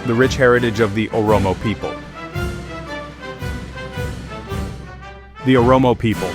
the rich heritage of the Oromo people. The Oromo people.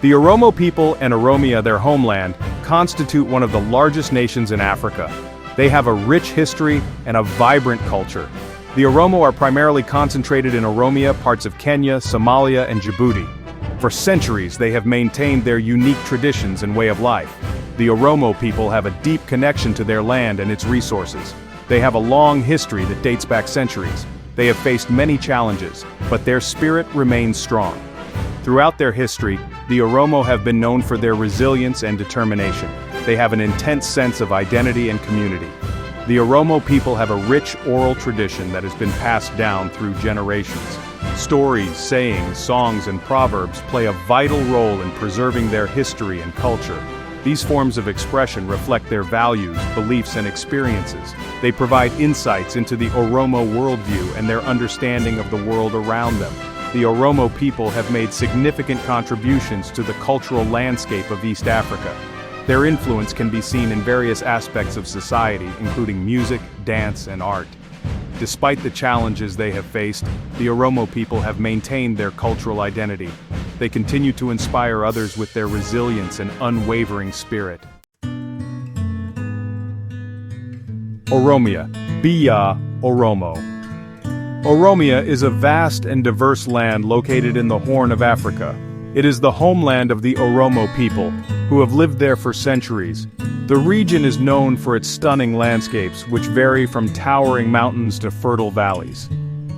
The Oromo people and Oromiyaa, their homeland, constitute one of the largest nations in Africa. They have a rich history and a vibrant culture. The Oromo are primarily concentrated in Oromiyaa, parts of Kenya, Somalia, and Djibouti. For centuries, they have maintained their unique traditions and way of life. The Oromo people have a deep connection to their land and its resources. They have a long history that dates back centuries. They have faced many challenges, but their spirit remains strong. Throughout their history, the Oromo have been known for their resilience and determination. They have an intense sense of identity and community. The Oromo people have a rich oral tradition that has been passed down through generations. Stories, sayings, songs, and proverbs play a vital role in preserving their history and culture. These forms of expression reflect their values, beliefs, and experiences. They provide insights into the Oromo worldview and their understanding of the world around them. The Oromo people have made significant contributions to the cultural landscape of East Africa. Their influence can be seen in various aspects of society, including music, dance, and art. Despite the challenges they have faced, the Oromo people have maintained their cultural identity. They continue to inspire others with their resilience and unwavering spirit. Oromiyaa, Biya Oromo. Oromiyaa is a vast and diverse land located in the Horn of Africa. It is the homeland of the Oromo people, who have lived there for centuries. The region is known for its stunning landscapes, which vary from towering mountains to fertile valleys.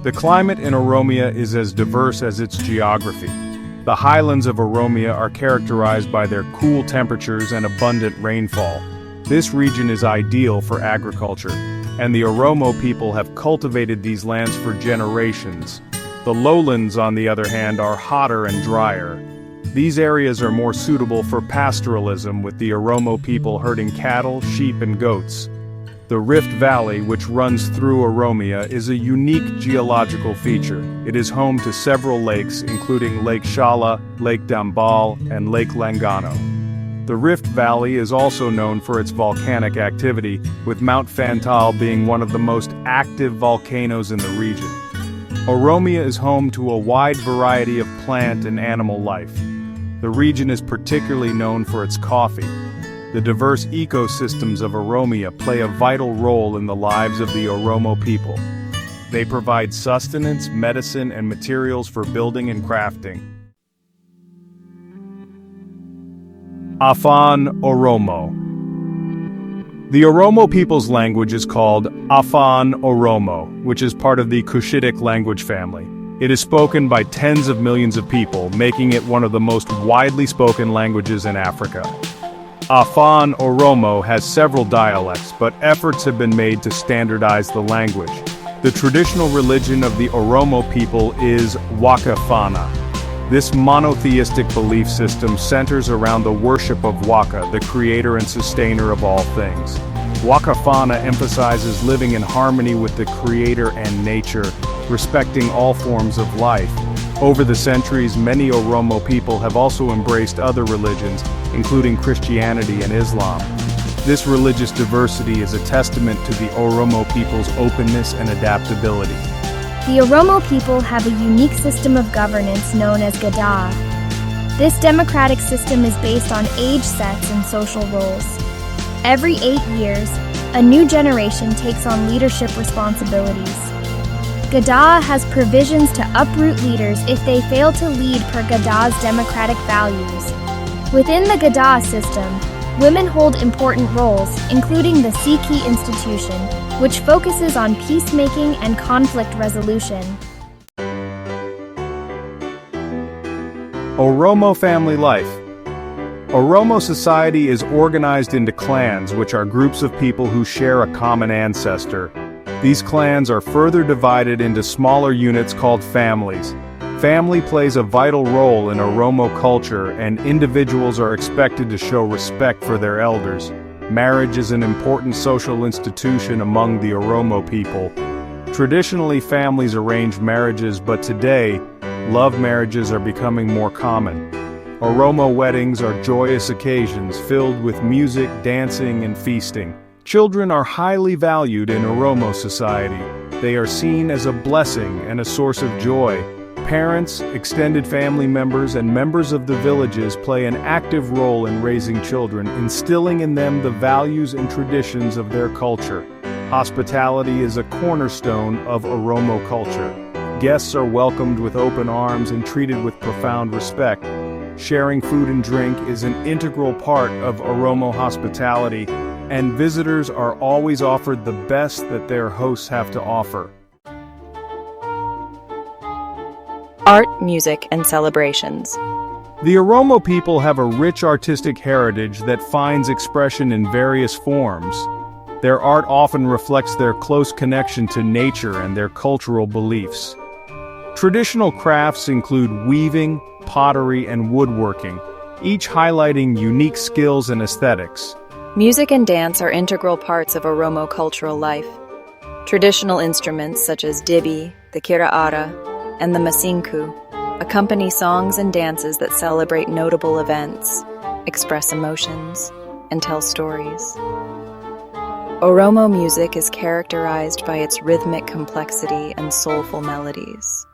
The climate in Oromiyaa is as diverse as its geography. The highlands of Oromiyaa are characterized by their cool temperatures and abundant rainfall. This region is ideal for agriculture, and the Oromo people have cultivated these lands for generations. The lowlands, on the other hand, are hotter and drier. These areas are more suitable for pastoralism, with the Oromo people herding cattle, sheep, and goats. The Rift Valley, which runs through Oromiyaa, is a unique geological feature. It is home to several lakes, including Lake Shala, Lake Dambal, and Lake Langano. The Rift Valley is also known for its volcanic activity, with Mount Fantal being one of the most active volcanoes in the region. Oromiyaa is home to a wide variety of plant and animal life. The region is particularly known for its coffee. The diverse ecosystems of Oromiyaa play a vital role in the lives of the Oromo people. They provide sustenance, medicine, and materials for building and crafting. Afan Oromo. The Oromo people's language is called Afan Oromo, which is part of the Cushitic language family. It is spoken by tens of millions of people, making it one of the most widely spoken languages in Africa. Afan Oromo has several dialects, but efforts have been made to standardize the language. The traditional religion of the Oromo people is Wakafana. This monotheistic belief system centers around the worship of Waka, the creator and sustainer of all things. Wakafana emphasizes living in harmony with the creator and nature, respecting all forms of life. Over the centuries, many Oromo people have also embraced other religions, including Christianity and Islam. This religious diversity is a testament to the Oromo people's openness and adaptability. The Oromo people have a unique system of governance known as Gadaa. This democratic system is based on age sets and social roles. Every 8 years, a new generation takes on leadership responsibilities. Gadaa has provisions to uproot leaders if they fail to lead per Gadaa's democratic values. Within the Gadaa system, women hold important roles, including the Siki institution, which focuses on peacemaking and conflict resolution. Oromo family life. Oromo society is organized into clans, which are groups of people who share a common ancestor. These clans are further divided into smaller units called families. Family plays a vital role in Oromo culture, and individuals are expected to show respect for their elders. Marriage is an important social institution among the Oromo people. Traditionally, families arrange marriages, but today, love marriages are becoming more common. Oromo weddings are joyous occasions filled with music, dancing, and feasting. Children are highly valued in Oromo society. They are seen as a blessing and a source of joy. Parents, extended family members, and members of the villages play an active role in raising children, instilling in them the values and traditions of their culture. Hospitality is a cornerstone of Oromo culture. Guests are welcomed with open arms and treated with profound respect. Sharing food and drink is an integral part of Oromo hospitality, and visitors are always offered the best that their hosts have to offer. Art, music, and celebrations. The Oromo people have a rich artistic heritage that finds expression in various forms. Their art often reflects their close connection to nature and their cultural beliefs. Traditional crafts include weaving, pottery, and woodworking, each highlighting unique skills and aesthetics. Music and dance are integral parts of Oromo cultural life. Traditional instruments such as dibi, the kiraara, and the masinku accompany songs and dances that celebrate notable events, express emotions, and tell stories. Oromo music is characterized by its rhythmic complexity and soulful melodies.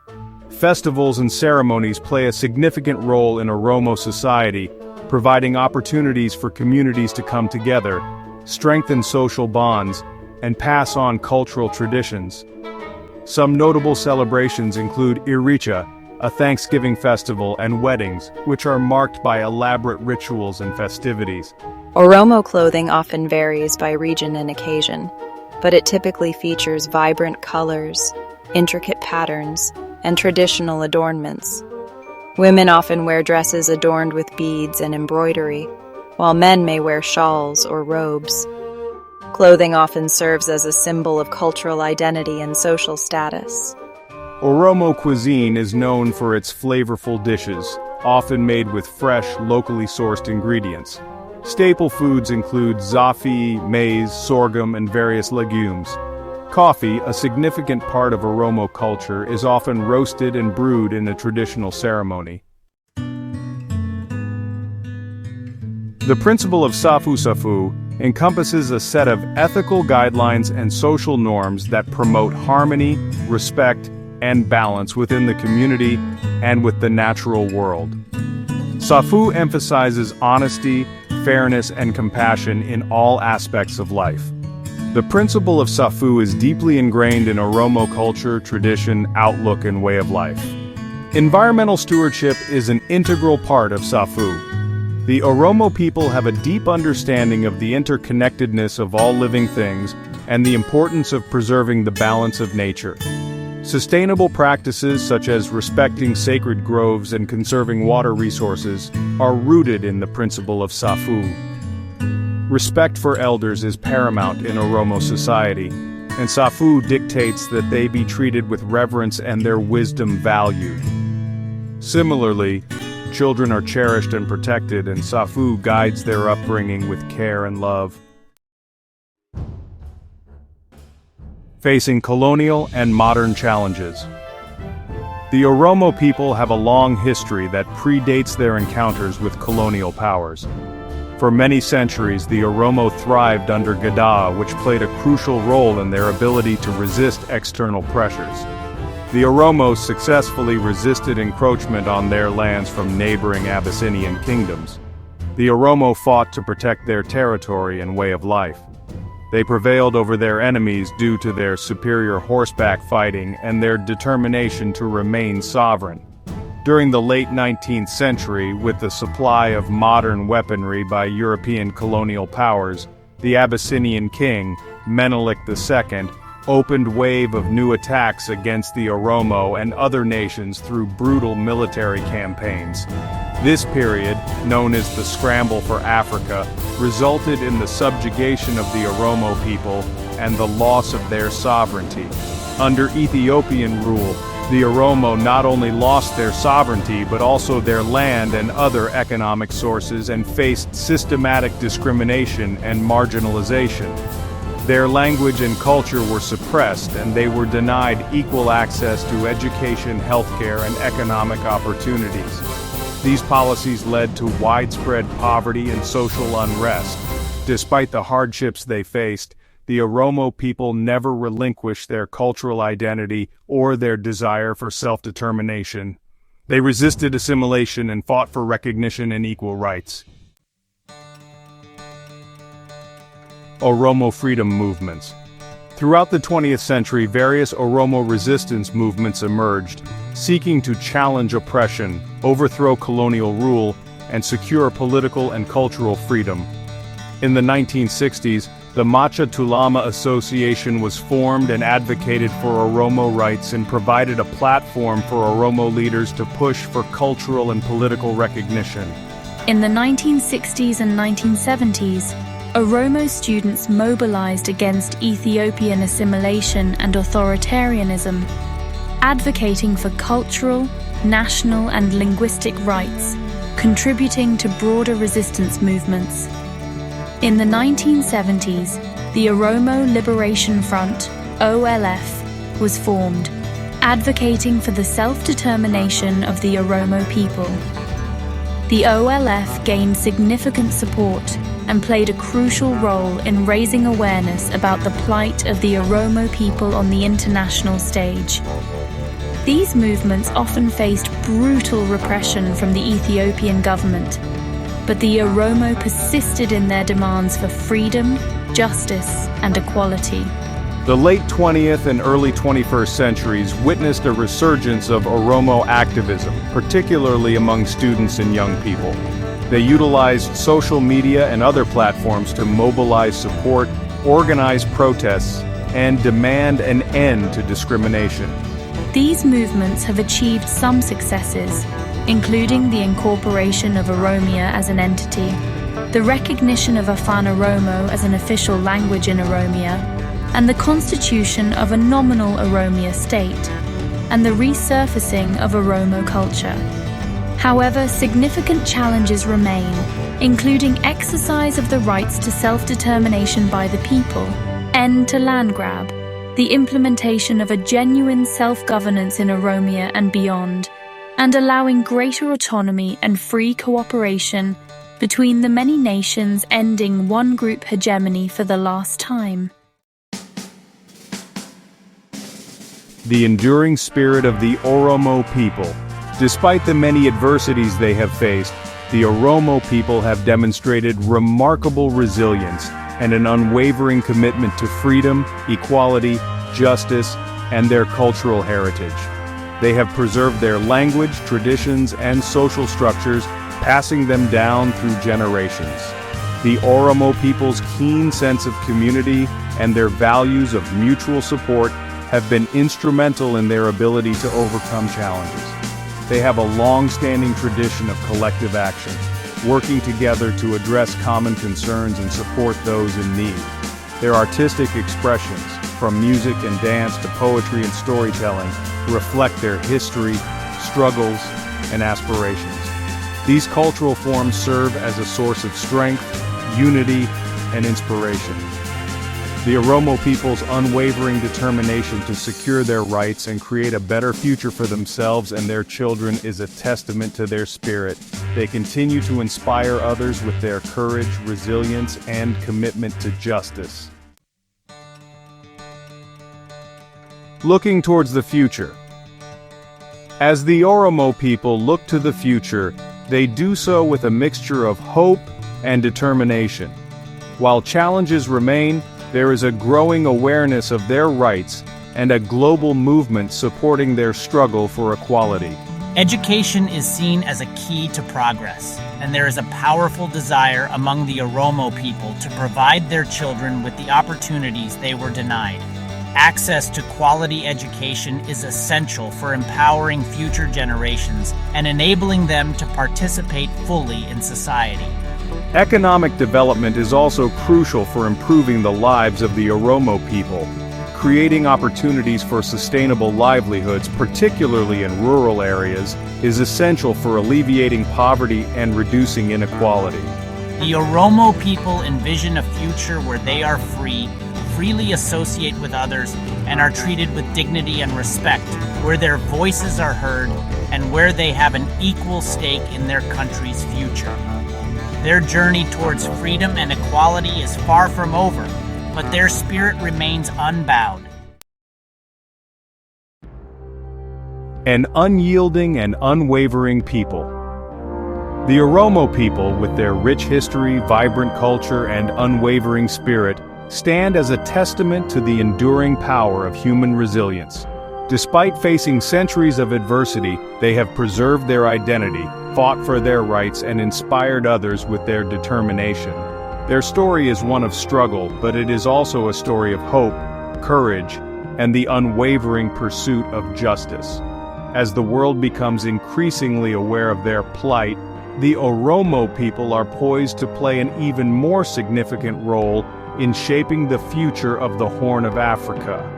Festivals and ceremonies play a significant role in Oromo society, providing opportunities for communities to come together, strengthen social bonds, and pass on cultural traditions. Some notable celebrations include Iricha, a Thanksgiving festival, and weddings, which are marked by elaborate rituals and festivities. Oromo clothing often varies by region and occasion, but it typically features vibrant colors, intricate patterns, and traditional adornments. Women often wear dresses adorned with beads and embroidery, while men may wear shawls or robes. Clothing often serves as a symbol of cultural identity and social status. Oromo cuisine is known for its flavorful dishes, often made with fresh, locally sourced ingredients. Staple foods include zafi, maize, sorghum, and various legumes. Coffee, a significant part of Oromo culture, is often roasted and brewed in a traditional ceremony. The principle of Safuu encompasses a set of ethical guidelines and social norms that promote harmony, respect, and balance within the community and with the natural world. Safuu emphasizes honesty, fairness, and compassion in all aspects of life. The principle of Safuu is deeply ingrained in Oromo culture, tradition, outlook, and way of life. Environmental stewardship is an integral part of Safuu. The Oromo people have a deep understanding of the interconnectedness of all living things and the importance of preserving the balance of nature. Sustainable practices such as respecting sacred groves and conserving water resources are rooted in the principle of Safuu. Respect for elders is paramount in Oromo society, and Safuu dictates that they be treated with reverence and their wisdom valued. Similarly, children are cherished and protected, and Safuu guides their upbringing with care and love. Facing colonial and modern challenges. The Oromo people have a long history that predates their encounters with colonial powers. For many centuries, the Oromo thrived under Gadaa, which played a crucial role in their ability to resist external pressures. The Oromo successfully resisted encroachment on their lands from neighboring Abyssinian kingdoms. The Oromo fought to protect their territory and way of life. They prevailed over their enemies due to their superior horseback fighting and their determination to remain sovereign. During the late 19th century, with the supply of modern weaponry by European colonial powers, the Abyssinian king, Menelik II, opened wave of new attacks against the Oromo and other nations through brutal military campaigns. This period, known as the Scramble for Africa, resulted in the subjugation of the Oromo people and the loss of their sovereignty. Under Ethiopian rule, the Oromo not only lost their sovereignty but also their land and other economic sources and faced systematic discrimination and marginalization. Their language and culture were suppressed, and they were denied equal access to education, healthcare, and economic opportunities. These policies led to widespread poverty and social unrest. Despite the hardships they faced, the Oromo people never relinquished their cultural identity or their desire for self-determination. They resisted assimilation and fought for recognition and equal rights. Oromo freedom movements. Throughout the 20th century, various Oromo resistance movements emerged, seeking to challenge oppression, overthrow colonial rule, and secure political and cultural freedom. In the 1960s, the Macha Tulama Association was formed and advocated for Oromo rights and provided a platform for Oromo leaders to push for cultural and political recognition. In the 1960s and 1970s, Oromo students mobilized against Ethiopian assimilation and authoritarianism, advocating for cultural, national, and linguistic rights, contributing to broader resistance movements. In the 1970s, the Oromo Liberation Front, OLF, was formed, advocating for the self-determination of the Oromo people. The OLF gained significant support and played a crucial role in raising awareness about the plight of the Oromo people on the international stage. These movements often faced brutal repression from the Ethiopian government, but the Oromo persisted in their demands for freedom, justice, and equality. The late 20th and early 21st centuries witnessed a resurgence of Oromo activism, particularly among students and young people. They utilized social media and other platforms to mobilize support, organize protests, and demand an end to discrimination. These movements have achieved some successes, including the incorporation of Oromiyaa as an entity, the recognition of Afan Oromo as an official language in Oromiyaa, and the constitution of a nominal Oromiyaa state, and the resurfacing of Oromo culture. However, significant challenges remain, including exercise of the rights to self-determination by the people, end to land grab, the implementation of a genuine self-governance in Oromiyaa and beyond, and allowing greater autonomy and free cooperation between the many nations, ending one group hegemony for the last time. The enduring spirit of the Oromo people. Despite the many adversities they have faced, the Oromo people have demonstrated remarkable resilience and an unwavering commitment to freedom, equality, justice, and their cultural heritage. They have preserved their language, traditions, and social structures, passing them down through generations. The Oromo people's keen sense of community and their values of mutual support have been instrumental in their ability to overcome challenges. They have a long-standing tradition of collective action, working together to address common concerns and support those in need. Their artistic expressions, from music and dance to poetry and storytelling, reflect their history, struggles, and aspirations. These cultural forms serve as a source of strength, unity, and inspiration. The Oromo people's unwavering determination to secure their rights and create a better future for themselves and their children is a testament to their spirit. They continue to inspire others with their courage, resilience, and commitment to justice. Looking towards the future. As the Oromo people look to the future, they do so with a mixture of hope and determination. While challenges remain, there is a growing awareness of their rights and a global movement supporting their struggle for equality. Education is seen as a key to progress, and there is a powerful desire among the Oromo people to provide their children with the opportunities they were denied. Access to quality education is essential for empowering future generations and enabling them to participate fully in society. Economic development is also crucial for improving the lives of the Oromo people. Creating opportunities for sustainable livelihoods, particularly in rural areas, is essential for alleviating poverty and reducing inequality. The Oromo people envision a future where they are free, freely associate with others, and are treated with dignity and respect, where their voices are heard, and where they have an equal stake in their country's future. Their journey towards freedom and equality is far from over, but their spirit remains unbowed. An unyielding and unwavering people. The Oromo people, with their rich history, vibrant culture, and unwavering spirit, stand as a testament to the enduring power of human resilience. Despite facing centuries of adversity, they have preserved their identity, fought for their rights, and inspired others with their determination. Their story is one of struggle, but it is also a story of hope, courage, and the unwavering pursuit of justice. As the world becomes increasingly aware of their plight, the Oromo people are poised to play an even more significant role in shaping the future of the Horn of Africa.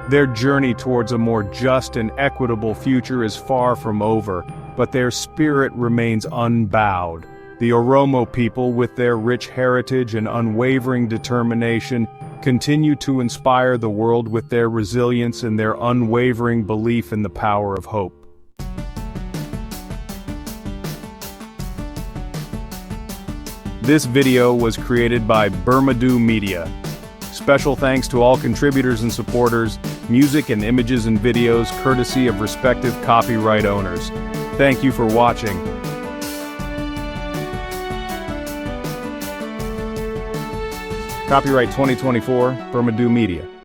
Their journey towards a more just and equitable future is far from over, but their spirit remains unbowed. The Oromo people, with their rich heritage and unwavering determination, continue to inspire the world with their resilience and their unwavering belief in the power of hope. This video was created by BIRMADUU Media. Special thanks to all contributors and supporters, music and images and videos courtesy of respective copyright owners. Thank you for watching. Copyright 2024, BIRMADUU Media.